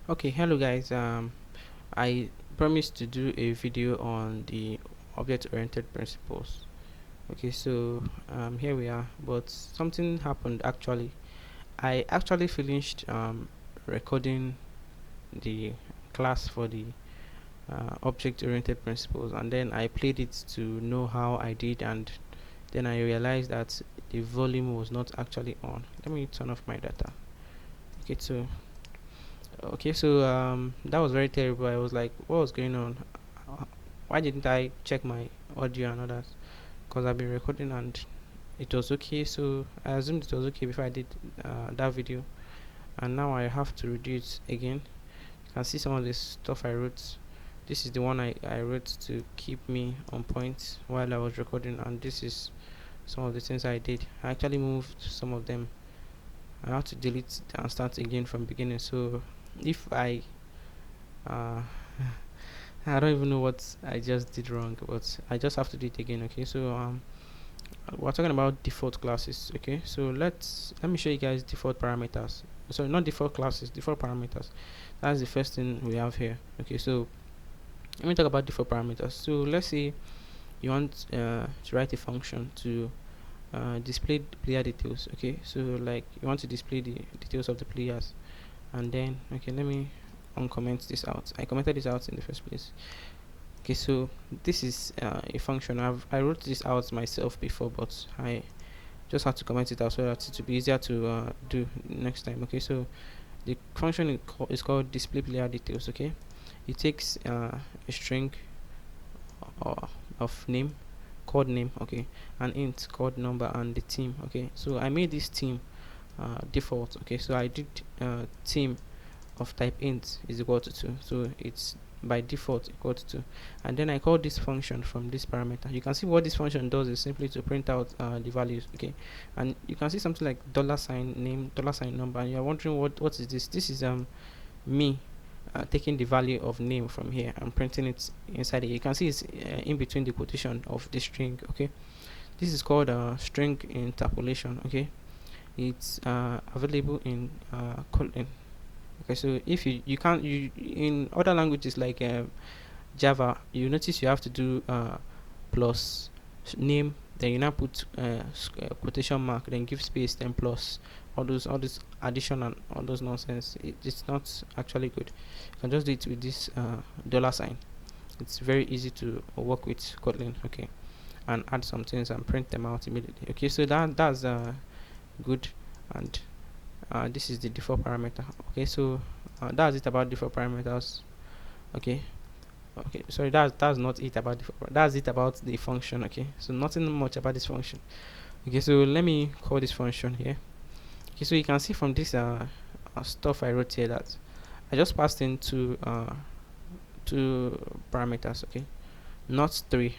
Okay, hello guys. I promised to do a video on the object-oriented principles. Okay, so here we are. But something happened actually. I actually finished recording the class for the object-oriented principles, and then I played it to know how I did, and then I realized that the volume was not actually on. Let me turn off my data. Okay, so that was very terrible. I was like, what was going on? Why didn't I check my audio and others? Because I've been recording and it was okay. So I assumed it was okay before I did that video, and now I have to redo it again. You can see some of this stuff I wrote. This is the one I wrote to keep me on point while I was recording, and this is some of the things I did. I actually moved some of them. I have to delete and start again from beginning. So if uh, I don't even know what I just did wrong, but I just have to do it again. Okay, so we're talking about default classes. Okay, so let me show you guys default parameters. Sorry, not default classes, default parameters. That's the first thing we have here. Okay, so let me talk about default parameters. So let's say you want to write a function to display player details. Okay, so like you want to display the details of the players, and then okay, let me uncomment this out. I commented this out in the first place. Okay, so this is a function. I wrote this out myself before, but I just had to comment it out so that it will be easier to do next time. Okay, so the function is called display player details. Okay, it takes a string of name, called name, okay, an int called number, and the team. Okay, so I made this team default. Okay, so I did team of type int is equal to 2, so it's by default equal to 2, and then I call this function from this parameter. You can see what this function does is simply to print out the values. Okay, and you can see something like $name, $number, and you're wondering what is this. This is me taking the value of name from here and printing it inside it. You can see it's in between the quotation of the string. Okay, this is called string interpolation. Okay, it's available in Kotlin. Okay, so if you can't you in other languages like Java, you notice you have to do plus name, then you now put quotation mark, then give space, then plus all this addition and all those nonsense. It's not actually good. You can just do it with this dollar sign. It's very easy to work with Kotlin. Okay, and add some things and print them out immediately. Okay, so that's good, and this is the default parameter. Okay, so that's it about default parameters. Okay, sorry, that's not it about that's it about the function. Okay, so nothing much about this function. Okay, so let me call this function here. Okay, so you can see from this stuff I wrote here that I just passed in two parameters. Okay, not three,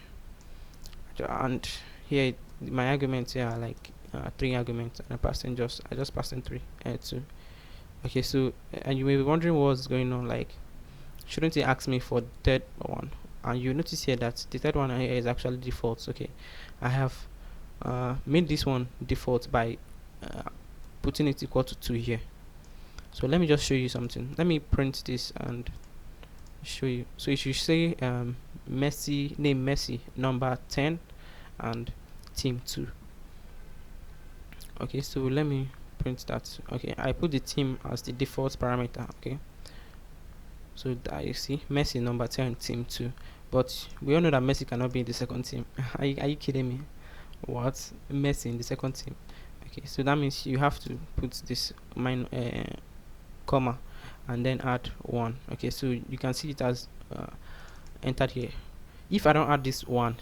and here my arguments here are like three arguments, and I just passed in two. Okay, so and you may be wondering what's going on. Like, shouldn't it ask me for the third one? And you notice here that the third one here is actually default. Okay, I have made this one default by putting it equal to 2 here. So let me just show you something. Let me print this and show you. So it should say Messi, name Messi, number 10, and team 2. Okay, so let me print that. Okay, I put the team as the default parameter. Okay, so that you see Messi number 10, team 2, but we all know that Messi cannot be in the second team. Are you kidding me? What? Messi in the second team? Okay, so that means you have to put this comma and then add 1. Okay, so you can see it as entered here. If I don't add this 1,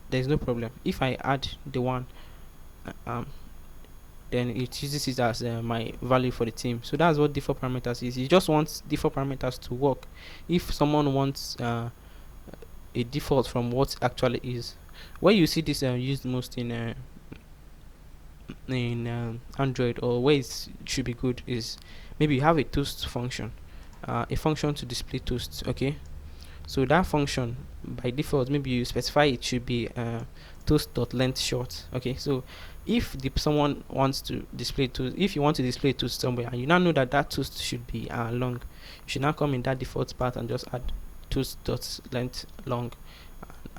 there's no problem. If I add the 1, then it uses it as my value for the team. So that's what default parameters is. You just want default parameters to work. If someone wants a default from what actually is, where you see this used most in Android, or where it should be good, is maybe you have a toast function, a function to display toasts. Okay, so that function by default, maybe you specify it should be toast.length short. Okay, so if someone wants to display toast, if you want to display toast somewhere and you now know that that toast should be long, you should now come in that default path and just add toast.length long,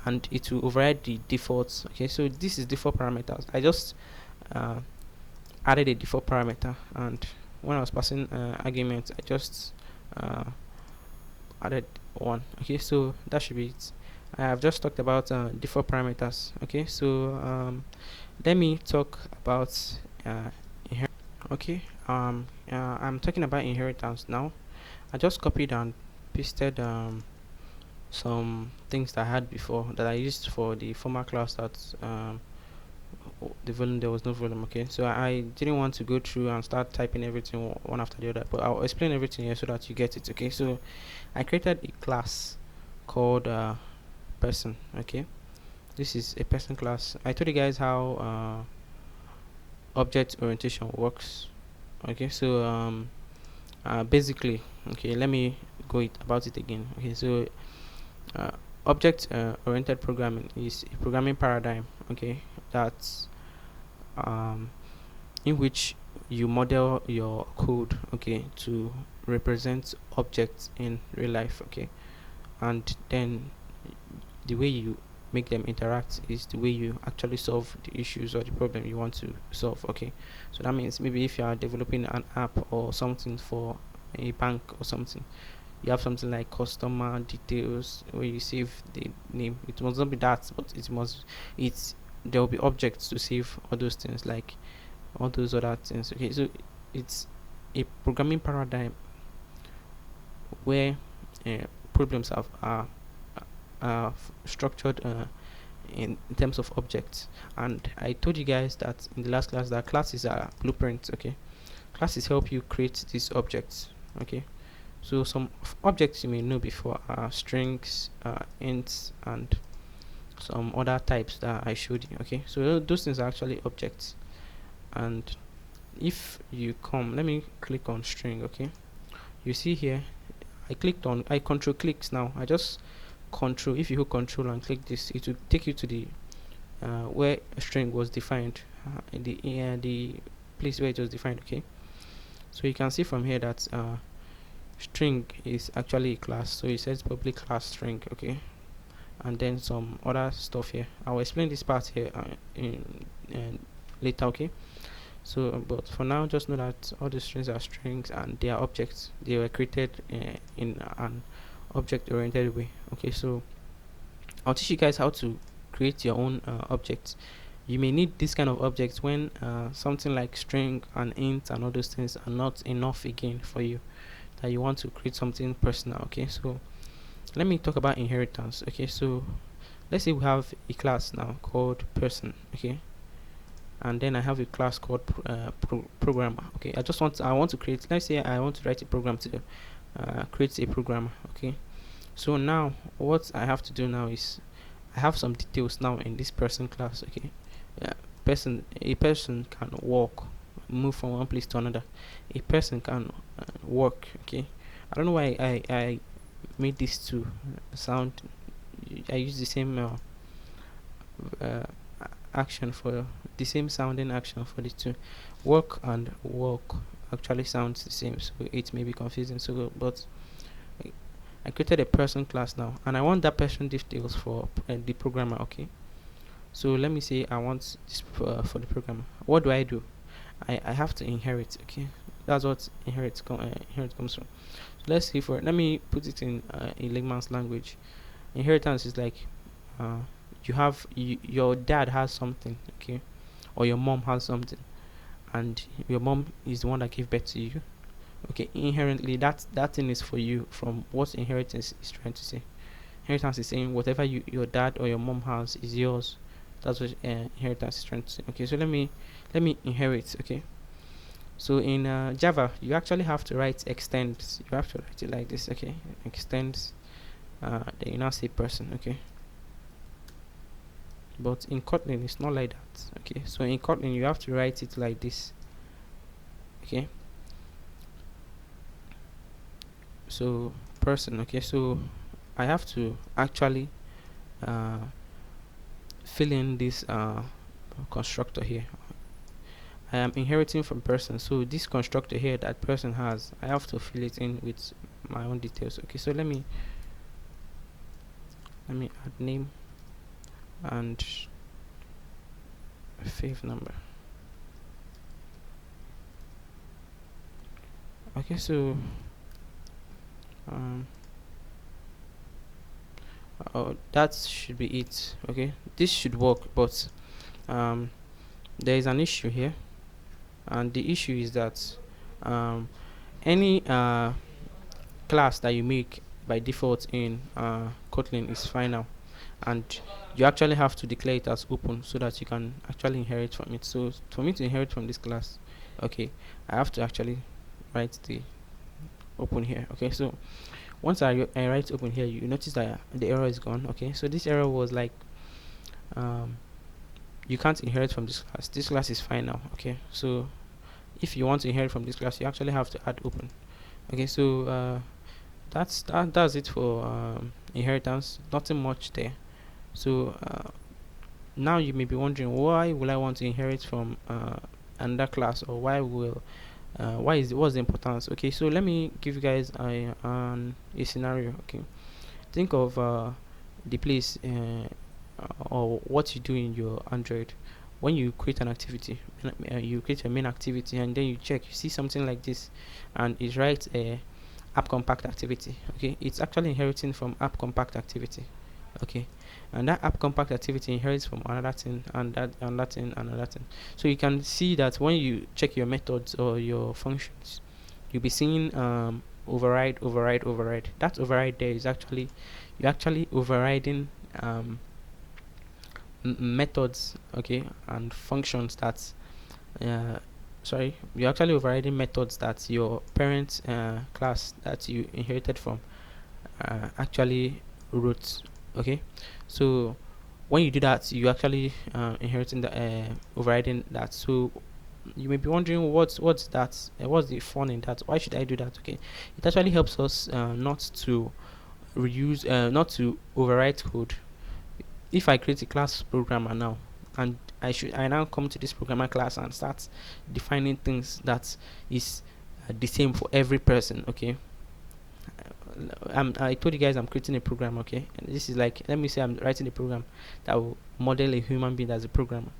and it will override the defaults. Okay, so this is default parameters. I just added a default parameter, and when I was passing arguments, I just added one. Okay, so that should be it. I have just talked about default parameters. Okay, so let me talk about okay, I'm talking about inheritance now. I just copied and pasted some things that I had before that I used for the former class that the volume, there was no volume. Okay, so I didn't want to go through and start typing everything one after the other, but I'll explain everything here so that you get it. Okay, so I created a class called person. Okay, this is a person class. I told you guys how object orientation works. Okay, so basically, okay, let me go about it again. Okay, so uh, object oriented programming is a programming paradigm, okay, that's in which you model your code, okay, to represent objects in real life. Okay, and then the way you make them interact is the way you actually solve the issues or the problem you want to solve. Okay, so that means maybe if you are developing an app or something for a bank or something, you have something like customer details where you save the name. It must not be that, but it's there will be objects to save all those things, like all those other things. Okay, so it's a programming paradigm where problems are structured in terms of objects. And I told you guys that in the last class that classes are blueprints. Okay, classes help you create these objects. Okay, so some objects you may know before are strings, ints, and some other types that I showed you. Okay, so those things are actually objects. And if you come, let me click on string. Okay, you see here I control clicks. Now I just control, if you hold control and click this, it will take you to the where a string was defined, in the place where it was defined. Okay, so you can see from here that string is actually a class, so it says public class string. Okay, and then some other stuff here. I'll explain this part here in later. Okay, so but for now, just know that all the strings are strings and they are objects. They were created in an object oriented way. Okay, so I'll teach you guys how to create your own objects. You may need this kind of objects when something like string and int and all those things are not enough again for you, that you want to create something personal. Okay, so let me talk about inheritance. Okay, so let's say we have a class now called person. Okay, and then I have a class called programmer. Okay, I want to create, let's say I want to write a program to create a programmer. Okay, so now what I have to do now is I have some details now in this person class. Okay, a person can walk, move from one place to another. A person can work. Okay, I don't know why I made this to sound, I use the same uh, action for the same sounding action for the two. Work and walk actually sounds the same, so it may be confusing. So but I created a person class now, and I want that person details for the programmer. Okay, so let me say I want this for the programmer. What do? I have to inherit. Okay, that's what inherit comes from. So let's see, for let me put it in layman's language. Inheritance is like your dad has something. Okay, or your mom has something, and your mom is the one that gave birth to you. Okay, inherently that thing is for you, from what inheritance is trying to say. Inheritance is saying whatever your dad or your mom has is yours. That's what inheritance is trying to say. Okay, so let me inherit. Okay, so in Java you actually have to write extends. You have to write it like this. Okay, extends, then you now say person. Okay, but in Kotlin it's not like that. Okay, so in Kotlin you have to write it like this. Okay, so person. Okay, so I have to actually uh, fill in this constructor here. I am inheriting from person, so this constructor here that person has, I have to fill it in with my own details. Okay, so let me add name and fifth number. Okay, so that should be it. Okay, this should work, but there is an issue here, and the issue is that any class that you make by default in Kotlin is final, and you actually have to declare it as open so that you can actually inherit from it. So for me to inherit from this class, okay, I have to actually write the open here. Okay, so once I write open here, you notice that the error is gone. Okay, so this error was like you can't inherit from this class. This class is final. Okay, so if you want to inherit from this class, you actually have to add open. Okay, so that's it for inheritance. Nothing much there. So now you may be wondering, why will I want to inherit from another class, or what's the importance? Okay, so let me give you guys a scenario. Okay, think of the place or what you do in your Android when you create an activity. You create a main activity, and then you check, you see something like this, and it writes a app compact activity. Okay, it's actually inheriting from app compact activity. Okay, and that app compact activity inherits from another thing, and that another thing, another thing. So you can see that when you check your methods or your functions, you'll be seeing override, override, override. That override there is actually, you're actually overriding methods, okay, and functions that you're actually overriding methods that your parent class that you inherited from actually wrote. Okay, so when you do that, you actually inheriting the overriding that. So you may be wondering, what's that, what's the fun in that, why should I do that? Okay, it actually helps us not to not to overwrite code. If I create a class programmer now, and I now come to this programmer class and start defining things that is the same for every person. Okay, I told you guys I'm creating a program. Okay, and this is like, let me say I'm writing a program that will model a human being as a programmer.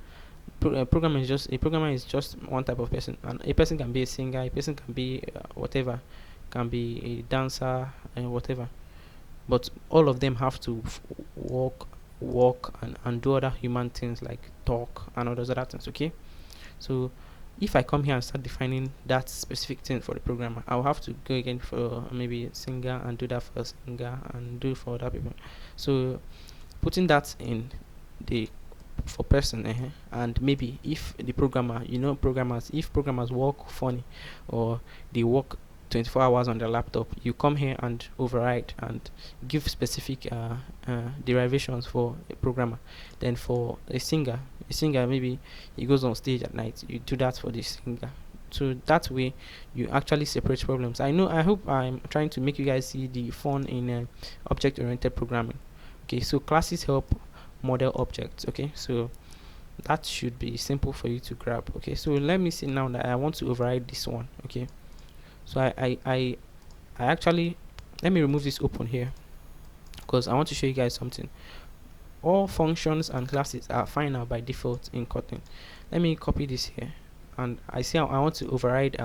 A programmer is just one type of person, and a person can be a singer, a person can be whatever, can be a dancer and whatever, but all of them have to walk and do other human things like talk and all those other things. Okay, so if I come here and start defining that specific thing for the programmer, I'll have to go again for maybe singer and do that for a singer and do for other people. So putting that in the for person, and maybe if the programmer, programmers, if programmers work funny, or they work 24 hours on their laptop, you come here and override and give specific derivations for a programmer. Then for a singer, maybe he goes on stage at night, you do that for the singer. So that way you actually separate problems. I hope I'm trying to make you guys see the fun in object oriented programming. Okay, so classes help model objects. Okay, so that should be simple for you to grab. Okay, so let me see now that I want to override this one. Okay, so I actually, let me remove this open here, because I want to show you guys something. All functions and classes are final by default in Kotlin. Let me copy this here, and I see I want to override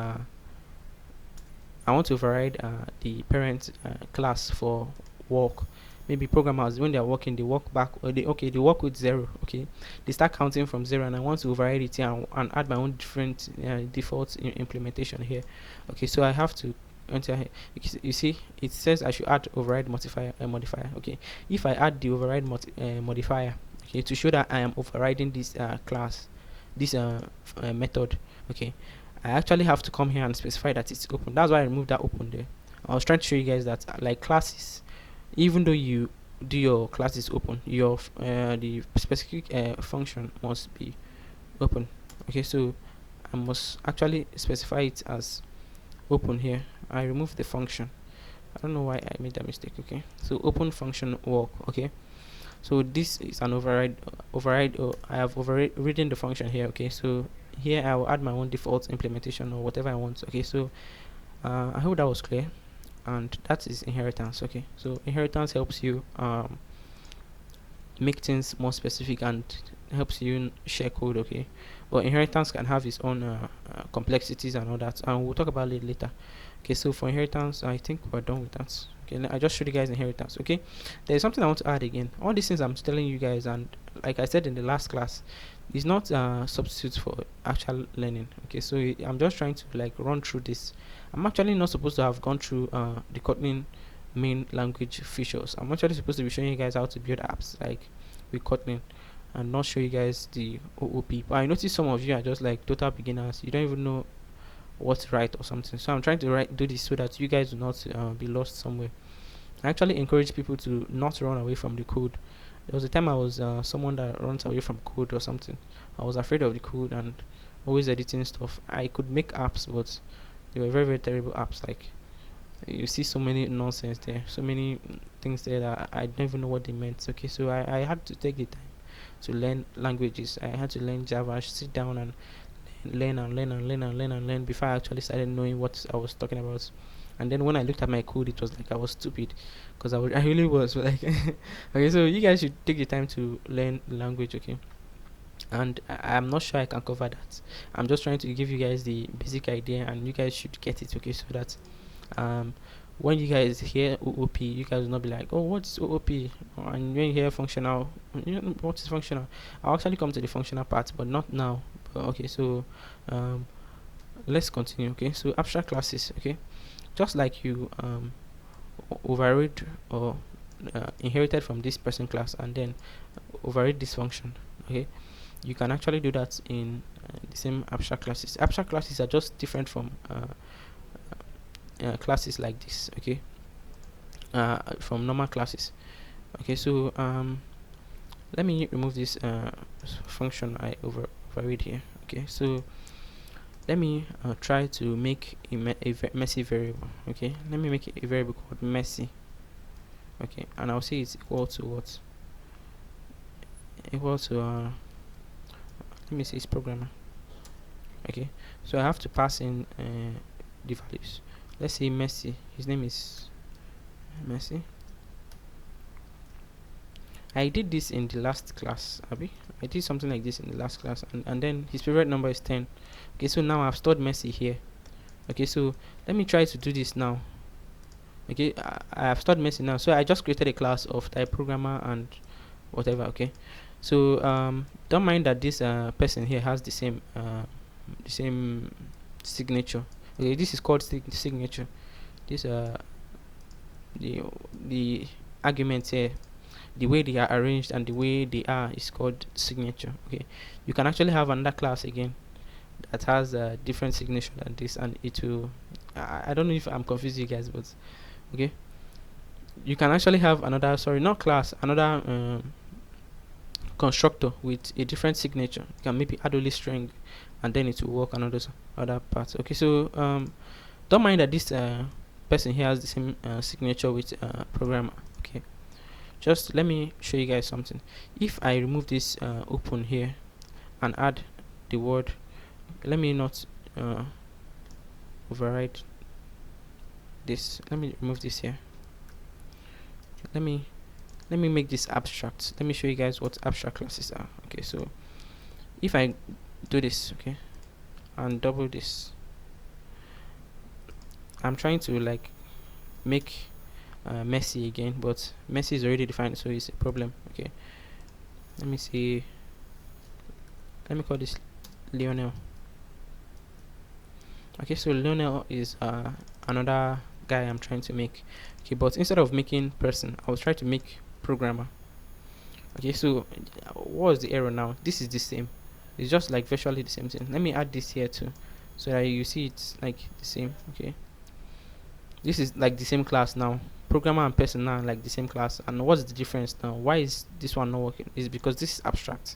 the parent class for work. Maybe programmers, when they are working, they work back, or they work with 0. Okay, they start counting from 0, and I want to override it here and add my own different default implementation here. Okay, so I have to enter here. You see it says I should add override modifier. Okay, if I add the override modifier, okay, to show that I am overriding this class, this method, okay, I actually have to come here and specify that it's open. That's why I removed that open there. I was trying to show you guys that like classes, even though you do your classes open, your the specific function must be open. Okay, so I must actually specify it as open here. I remove the function. I don't know why I made that mistake. Okay, so open function work. Okay, So this is an override. I have overridden the function here. Okay, so here I will add my own default implementation or whatever I want. Okay, so I hope that was clear. And that is inheritance. Okay, so inheritance helps you make things more specific and helps you share code. Okay, but inheritance can have its own complexities and all that, and we'll talk about it later. Okay, so for inheritance, I think we're done with that. Okay, I just showed you guys inheritance. Okay, there's something I want to add again. All these things I'm telling you guys, and like I said in the last class, is not substitutes for actual learning. Okay, so I'm just trying to like run through this. I'm actually not supposed to have gone through the Kotlin main language features. I'm actually supposed to be showing you guys how to build apps like with Kotlin and not show you guys the OOP. But I noticed some of you are just like total beginners. You don't even know what to write or something. So I'm trying to do this so that you guys do not be lost somewhere. I actually encourage people to not run away from the code. There was a time I was someone that runs away from code or something. I was afraid of the code and always editing stuff. I could make apps, but they were very, very terrible apps. Like you see so many nonsense there, so many things there that I don't even know what they meant. Okay, so I had to take the time to learn languages. I had to learn Java, sit down and learn before I actually started knowing what I was talking about. And then when I looked at my code, it was like I was stupid because I really was like okay, so you guys should take the time to learn language. Okay, and I'm not sure I can cover that. I'm just trying to give you guys the basic idea and you guys should get it. Okay, so that um when you guys hear OOP, you guys will not be like, oh, what's OOP? And when you hear functional, you know, what is functional? I'll actually come to the functional part, but not now. Okay, so um let's continue. Okay, so abstract classes. Okay, just like you override or inherited from this person class and then override this function. Okay, you can actually do that in the same abstract classes. Abstract classes are just different from classes like this. Okay, from normal classes. Okay, so let me remove this function I override here. Okay, so let me try to make a messy variable. Okay, let me make a variable called messy. Okay, and I'll say it's equal to what? Equal to let me say it's programmer. Okay, so I have to pass in the values. Let's say Messi. His name is Messi. I did this in the last class, Abby. I did something like this in the last class, and then his favorite number is 10. Okay, so now I've stored Messi here. Okay, so let me try to do this now. Okay, I have stored Messi now, so I just created a class of type programmer and whatever. Okay, so don't mind that this person here has the same signature. Okay, this is called signature. This the arguments here, the way they are arranged and the way they are is called signature. Okay, you can actually have another class again that has a different signature than this, and it will I don't know if I'm confusing you guys, but okay, you can actually have another, sorry, not class, another constructor with a different signature. You can maybe add only string and then it will work on other parts. Okay, so don't mind that this person here has the same signature with programmer. Okay, just let me show you guys something. If I remove this open here and add the word, let me not override this. Let me remove this here. Let me make this abstract. Let me show you guys what abstract classes are. Okay, so if I do this, okay, and double this, I'm trying to like make messy again, but messy is already defined, so it's a problem. Okay, let me see, let me call this Lionel. Okay, so Lionel is another guy I'm trying to make. Okay, but instead of making person, I will try to make programmer. Okay, so what is the error now? This is the same. It's just like virtually the same thing. Let me add this here too, so that you see it's like the same. Okay, this is like the same class now. programmer and person now like the same class, and what's the difference now? Why is this one not working? Is because this is abstract.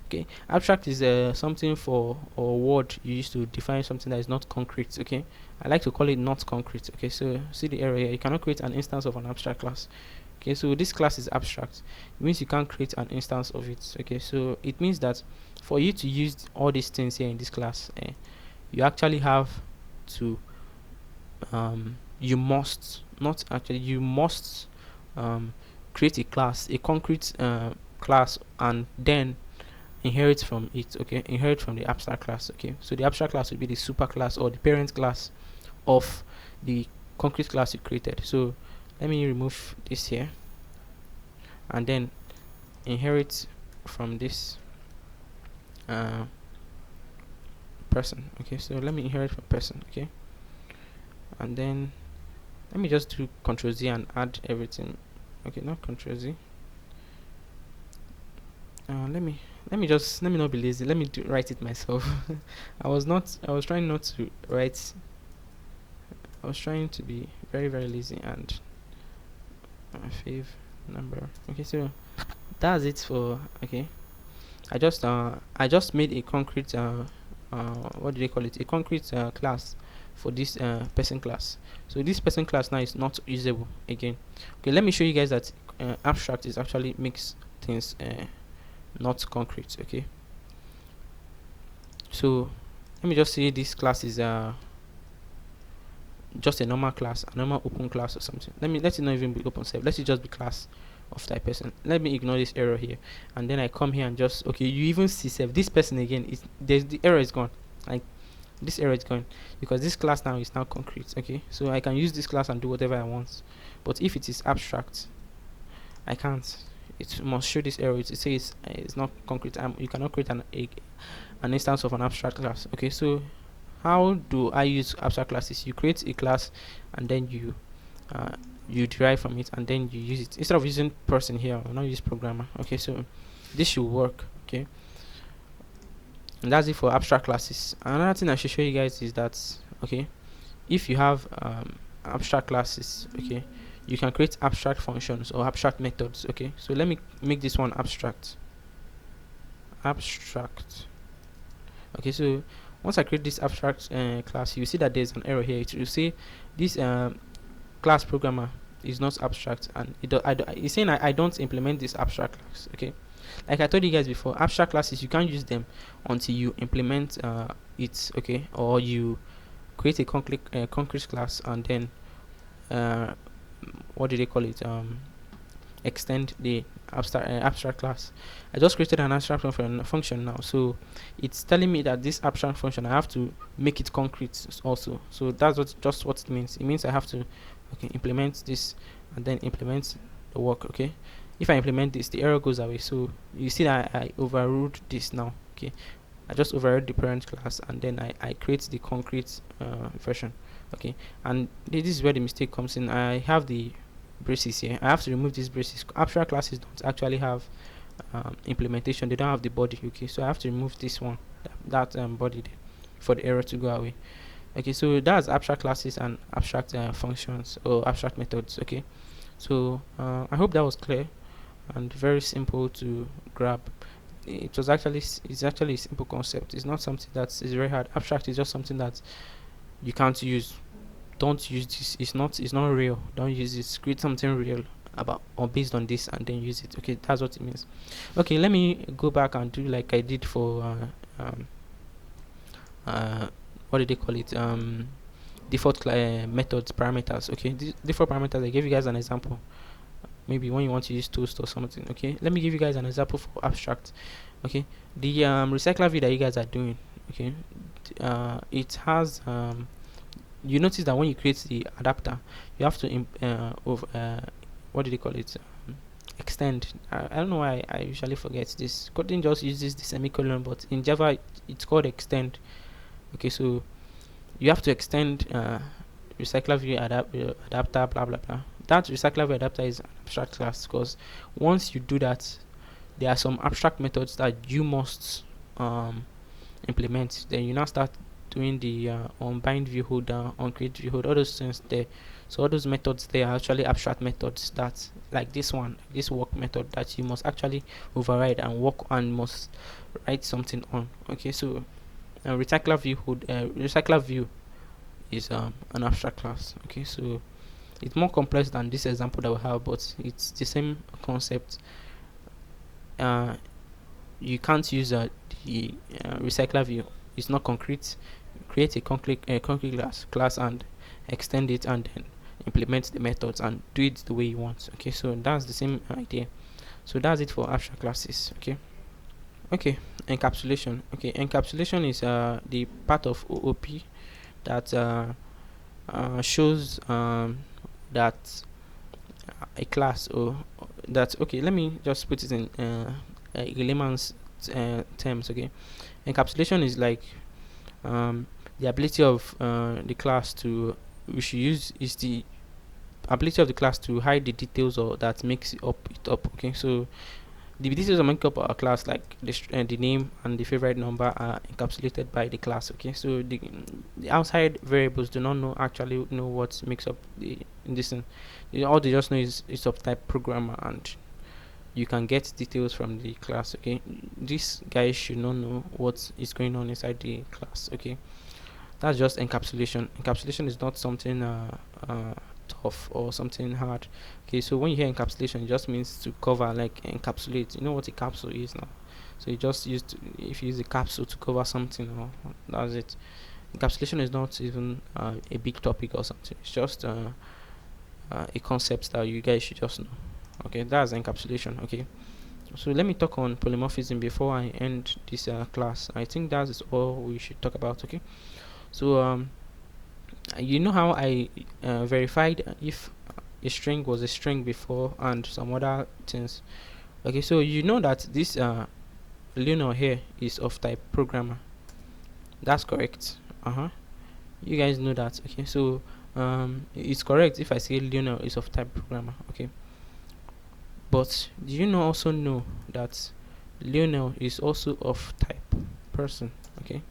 Okay, abstract is something for or word you use to define something that is not concrete. Okay, I like to call it not concrete. Okay, so see the error here, you cannot create an instance of an abstract class. Okay, so this class is abstract. It means you can't create an instance of it. Okay, so it means that for you to use all these things here in this class, you actually have to you must not actually you must create a class, a concrete class, and then inherit from it. Okay, inherit from the abstract class. Okay, so the abstract class will be the super class or the parent class of the concrete class you created. So let me remove this here and then inherit from this person. Okay, so let me inherit from person. Okay, and then let me just do Ctrl Z and add everything. Okay, not Ctrl Z. Let me not be lazy. Let me write it myself. I was trying not to write. I was trying to be very lazy and fave number. Okay, so that's it for. Okay, I just made a concrete what do they call it? A concrete class for this person class. So this person class now is not usable again. Okay, let me show you guys that abstract is actually makes things not concrete. Okay, so let me just say this class is just a normal class, a normal open class or something. Let it not even be open self. Let it just be class of type person. Let me ignore this error here, and then I come here and just okay. You even see self this person again. Is there's the error is gone. Like this error is gone because this class now is now concrete. Okay, so I can use this class and do whatever I want. But if it is abstract, I can't. It must show this error. It says it's not concrete. You cannot create an instance of an abstract class. Okay, so how do I use abstract classes? You create a class and then you derive from it and then you use it instead of using person here. I'll not use programmer. Okay, so this should work. Okay, and that's it for abstract classes. Another thing I should show you guys is that okay, if you have abstract classes, okay, you can create abstract functions or abstract methods. Okay, so let me make this one abstract. Okay, so once I create this abstract class, you see that there's an error here. It will say this class programmer is not abstract, and it's saying I don't implement this abstract class. Okay, like I told you guys before, abstract classes you can't use them until you implement it. Okay, or you create a concrete class and then what do they call it? Extend the abstract class. I just created an abstract function now, so it's telling me that this abstract function I have to make it concrete also. So that's what it means. It means I have to implement this and then implement the work. Okay, if I implement this, the error goes away. So you see that I overrode this now. Okay, I just overrode the parent class and then I create the concrete version. Okay, and this is where the mistake comes in. I have the braces here. I have to remove these braces. Abstract classes don't actually have implementation. They don't have the body. Okay, so I have to remove this one, that body there, for the error to go away. Okay, so that's abstract classes and abstract functions or abstract methods. Okay, so I hope that was clear and very simple to grab. It's actually a simple concept. It's not something that is very hard. Abstract is just something that you can't use. Don't use this. It's not real. Don't use it. Create something real about or based on this and then use it. Okay, that's what it means. Okay, let me go back and do like I did for what do they call it? Default methods parameters. Okay, default parameters. I gave you guys an example. Maybe when you want to use toast or something. Okay, let me give you guys an example for abstract. Okay, the Recyclerview that you guys are doing. Okay, it has you notice that when you create the adapter, you have to what do they call it? Extend. I don't know why I usually forget this. Kotlin just uses the semicolon, but in Java it's called extend. Okay, so you have to extend Recyclerview adapter blah blah blah. That Recyclerview adapter is an abstract class because once you do that, there are some abstract methods that you must implement. Then you now start doing the on bind view holder, on create view holder, all those things there. So all those methods, they are actually abstract methods that, like this one, this work method, that you must actually override and work and must write something on. Okay, so Recyclerview is an abstract class. Okay, so it's more complex than this example that we have, but it's the same concept. uh, you can't use the Recyclerview. It's not concrete. Create a concrete class and extend it, and then implement the methods and do it the way you want. Okay, so that's the same idea. So that's it for abstract classes. Okay, encapsulation. Okay, encapsulation is the part of OOP that shows that a class, or that, okay, let me just put it in layman's terms. Okay, encapsulation is like the ability of the class to, we should use, is the ability of the class to hide the details or that makes it up. Okay, so the details that make up our class, like the name and the favorite number, are encapsulated by the class. Okay, so the outside variables do not actually know what makes up this thing. All they just know is it's of type programmer, and you can get details from the class. Okay, these guys should not know what is going on inside the class. Okay, that's just encapsulation. Encapsulation is not something tough or something hard. Okay, so when you hear encapsulation, it just means to cover, like encapsulate. You know what a capsule is now. So you just if you use a capsule to cover something, or that's it. Encapsulation is not even a big topic or something. It's just a concept that you guys should just know. Okay, that's encapsulation. Okay, so let me talk on polymorphism before I end this class. I think that is all we should talk about. Okay, so you know how I verified if a string was a string before, and some other things. Okay, so you know that this Lionel here is of type programmer. That's correct. You guys know that. Okay, so it's correct if I say Lionel is of type programmer. Okay, but do you also know that Lionel is also of type person? Okay,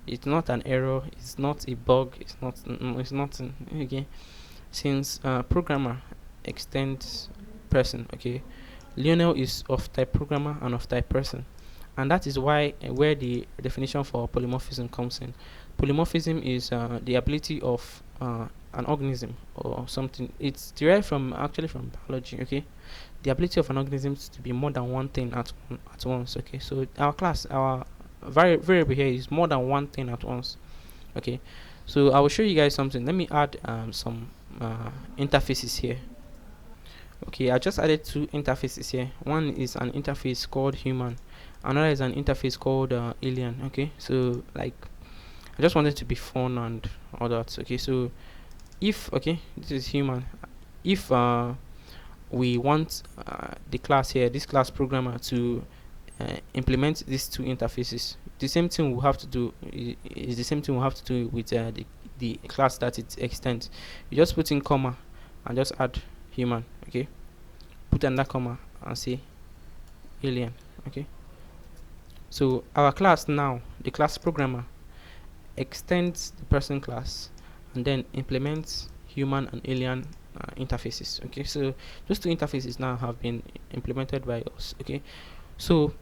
it's not an error, it's not a bug, it's nothing. Okay, since programmer extends person. Okay, Lionel is of type programmer and of type person, and that is why where the definition for polymorphism comes in. Polymorphism is the ability of an organism or something. It's derived from, actually, from biology. Okay, the ability of an organism to be more than one thing at once. Okay, so our variable here is more than one thing at once. Okay, so I will show you guys something. Let me add some interfaces here. Okay, I just added two interfaces here. One is an interface called human, another is an interface called alien. Okay, so like, I just wanted to be fun and all that. Okay, so if, okay, this is human. If we want the class here, this class programmer, to implement these two interfaces, the same thing we have to do is the same thing we have to do with the class that it extends. You just put in comma and just add human. Okay, put another comma and say alien. Okay, so our class now, the class programmer, extends the person class and then implements human and alien interfaces. Okay, so those two interfaces now have been implemented by us. Okay, so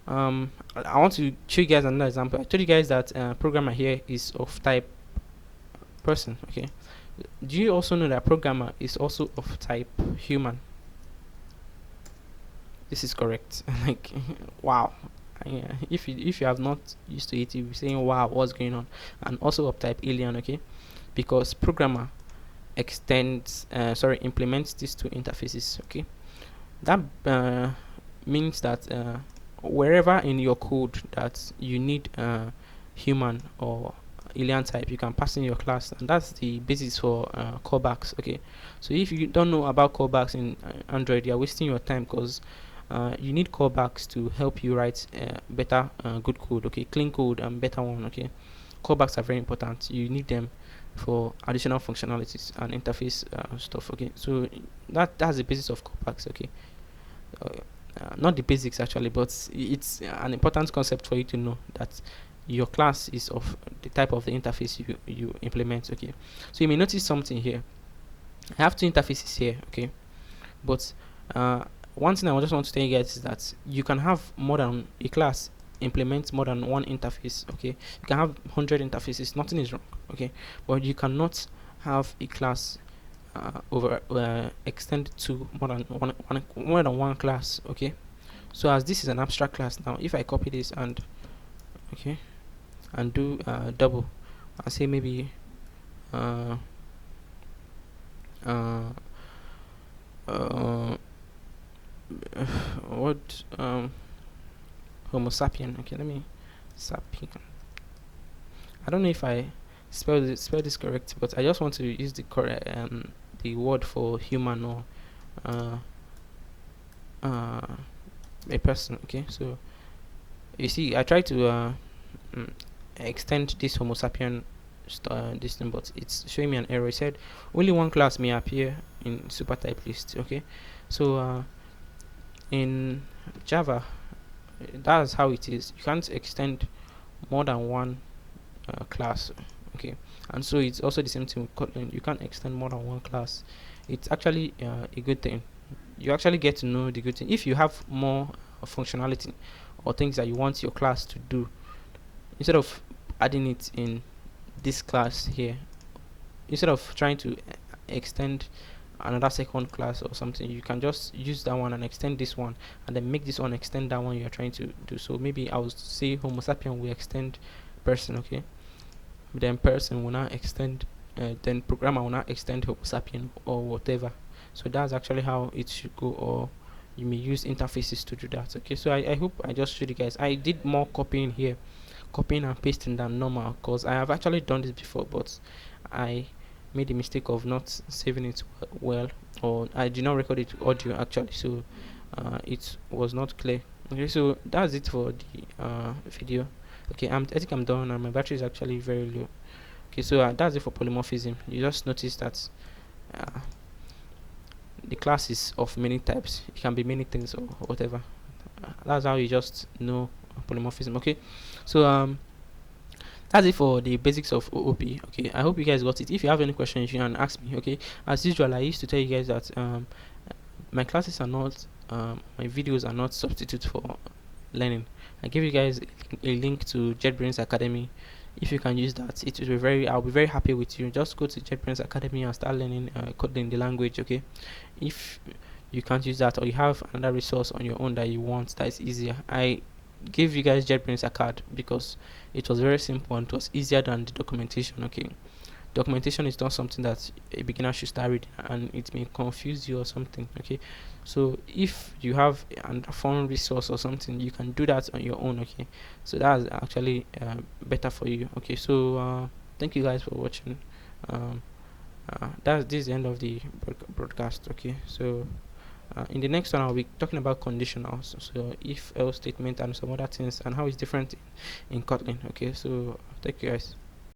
I want to show you guys another example. I told you guys that programmer here is of type person. Okay, do you also know that programmer is also of type human? This is correct. Like, wow. If you have not used to it, you'll be saying, wow, what's going on? And also of type alien. Okay, because programmer implements these two interfaces. Okay, that means that wherever in your code that you need human or alien type, you can pass in your class, and that's the basis for callbacks. Okay, so if you don't know about callbacks in Android, you're wasting your time, because you need callbacks to help you write better good code. Okay, clean code and better one. Okay, callbacks are very important. You need them for additional functionalities and interface stuff. Okay, so that's the basis of callbacks. Okay, not the basics actually, but it's an important concept for you to know that your class is of the type of the interface you implement. Okay, so you may notice something here. I have two interfaces here, okay, but one thing I just want to tell you guys is that you can have more than a class implement more than one interface, okay. You can have 100 interfaces, nothing is wrong, okay, but you cannot have a class over extend to more than one class, okay. So as this is an abstract class, now if I copy this and okay and do double, I'll say maybe uh, uh, uh, what Homo sapien. Okay, let me sapien. I don't know if I spell this correct, but I just want to use the correct the word for human or uh, uh, a person. Okay, so you see, I try to mm, extend this Homo sapien this thing, but it's showing me an error. It said only one class may appear in super type list. Okay, so in Java, that's how it is. You can't extend more than one class, okay. And so it's also the same thing with Kotlin. You can't extend more than one class. It's actually a good thing. You actually get to know the good thing. If you have more functionality or things that you want your class to do, instead of adding it in this class here, instead of trying to extend another second class or something, you can just use that one and extend this one, and then make this one extend that one you're trying to do. So maybe I would say Homo sapien will extend person, okay, then person will not extend then programmer will not extend Homo sapien or whatever. So that's actually how it should go, or you may use interfaces to do that, okay. So I hope I just showed you guys. I did more copying here, copying and pasting than normal, because I have actually done this before, but I made the mistake of not saving it well, or I did not record it audio actually, so it was not clear. Okay, so that's it for the video. Okay, I think I'm done, and my battery is actually very low. Okay, so that's it for polymorphism. You just notice that uh, the class is of many types. It can be many things or whatever. That's how you just know polymorphism. Okay, so that's it for the basics of OOP. Okay, I hope you guys got it. If you have any questions, you can ask me. Okay, as usual, I used to tell you guys that my classes are not, my videos are not substitute for learning. I give you guys a link to JetBrains Academy. If you can use that, it will be very. I'll be very happy with you. Just go to JetBrains Academy and start learning coding the language. Okay, if you can't use that, or you have another resource on your own that you want that is easier, I give you guys JetBrains Acad because it was very simple and it was easier than the documentation. Okay, documentation is not something that a beginner should start reading, and it may confuse you or something, okay. So if you have a foreign resource or something, you can do that on your own, okay. So that's actually better for you, okay. So thank you guys for watching. um, this is the end of the broadcast, okay. So in the next one I'll be talking about conditionals, so if else statement and some other things, and how it's different in Kotlin, okay. So thank you guys.